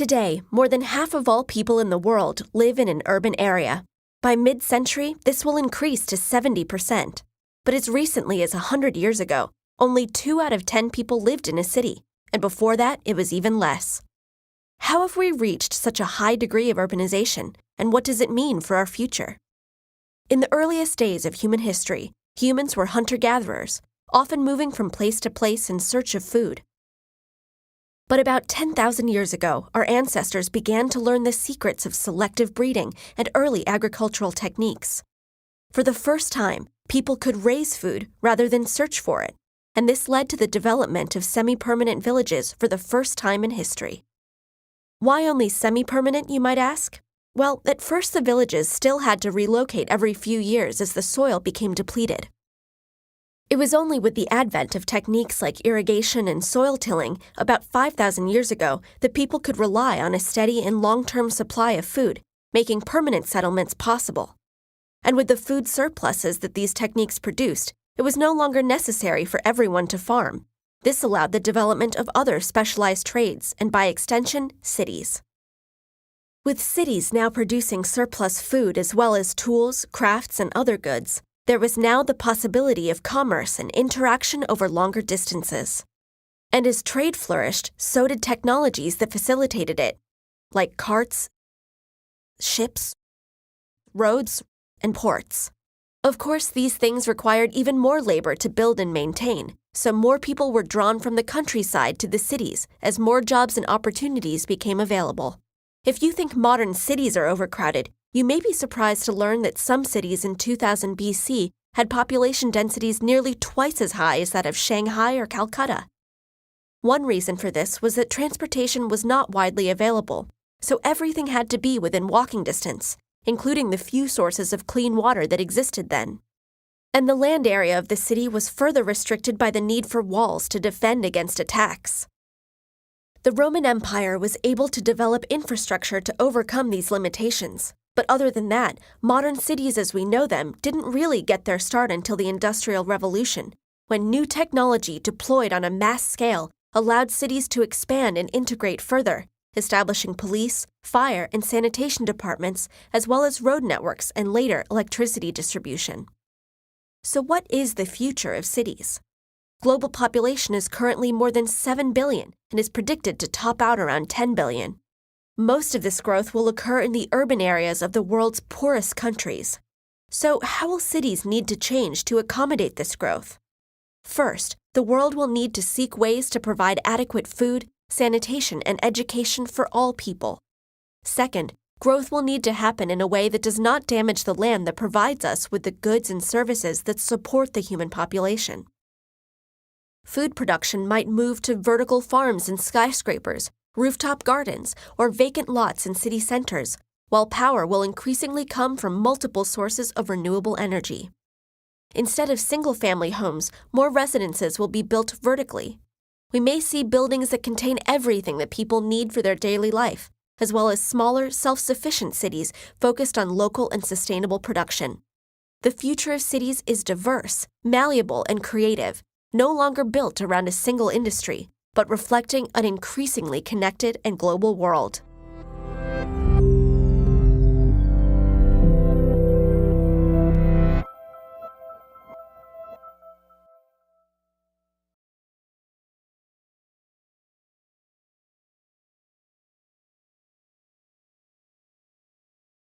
Today, more than half of all people in the world live in an urban area. By mid-century, this will increase to 70%. But as recently as 100 years ago, only 2 out of 10 people lived in a city, and before that, it was even less. How have we reached such a high degree of urbanization, and what does it mean for our future? In the earliest days of human history, humans were hunter-gatherers, often moving from place to place in search of food. But about 10,000 years ago, our ancestors began to learn the secrets of selective breeding and early agricultural techniques. For the first time, people could raise food rather than search for it, and this led to the development of semi-permanent villages for the first time in history. Why only semi-permanent, you might ask? Well, at first the villages still had to relocate every few years as the soil became depleted. It was only with the advent of techniques like irrigation and soil tilling about 5,000 years ago that people could rely on a steady and long-term supply of food, making permanent settlements possible. And with the food surpluses that these techniques produced, it was no longer necessary for everyone to farm. This allowed the development of other specialized trades and, by extension, cities. With cities now producing surplus food as well as tools, crafts, and other goods, there was now the possibility of commerce and interaction over longer distances. And as trade flourished, so did technologies that facilitated it, like carts, ships, roads, and ports. Of course, these things required even more labor to build and maintain, so more people were drawn from the countryside to the cities as more jobs and opportunities became available. If you think modern cities are overcrowded, you may be surprised to learn that some cities in 2000 BC had population densities nearly twice as high as that of Shanghai or Calcutta. One reason for this was that transportation was not widely available, so everything had to be within walking distance, including the few sources of clean water that existed then. And the land area of the city was further restricted by the need for walls to defend against attacks. The Roman Empire was able to develop infrastructure to overcome these limitations. But other than that, modern cities as we know them didn't really get their start until the Industrial Revolution, when new technology deployed on a mass scale allowed cities to expand and integrate further, establishing police, fire, and sanitation departments, as well as road networks and later electricity distribution. So what is the future of cities? Global population is currently more than 7 billion and is predicted to top out around 10 billion. Most of this growth will occur in the urban areas of the world's poorest countries. So how will cities need to change to accommodate this growth? First, the world will need to seek ways to provide adequate food, sanitation, and education for all people. Second, growth will need to happen in a way that does not damage the land that provides us with the goods and services that support the human population. Food production might move to vertical farms and skyscrapers, rooftop gardens, or vacant lots in city centers, while power will increasingly come from multiple sources of renewable energy. Instead of single-family homes, more residences will be built vertically. We may see buildings that contain everything that people need for their daily life, as well as smaller, self-sufficient cities focused on local and sustainable production. The future of cities is diverse, malleable, and creative, no longer built around a single industry, but reflecting an increasingly connected and global world.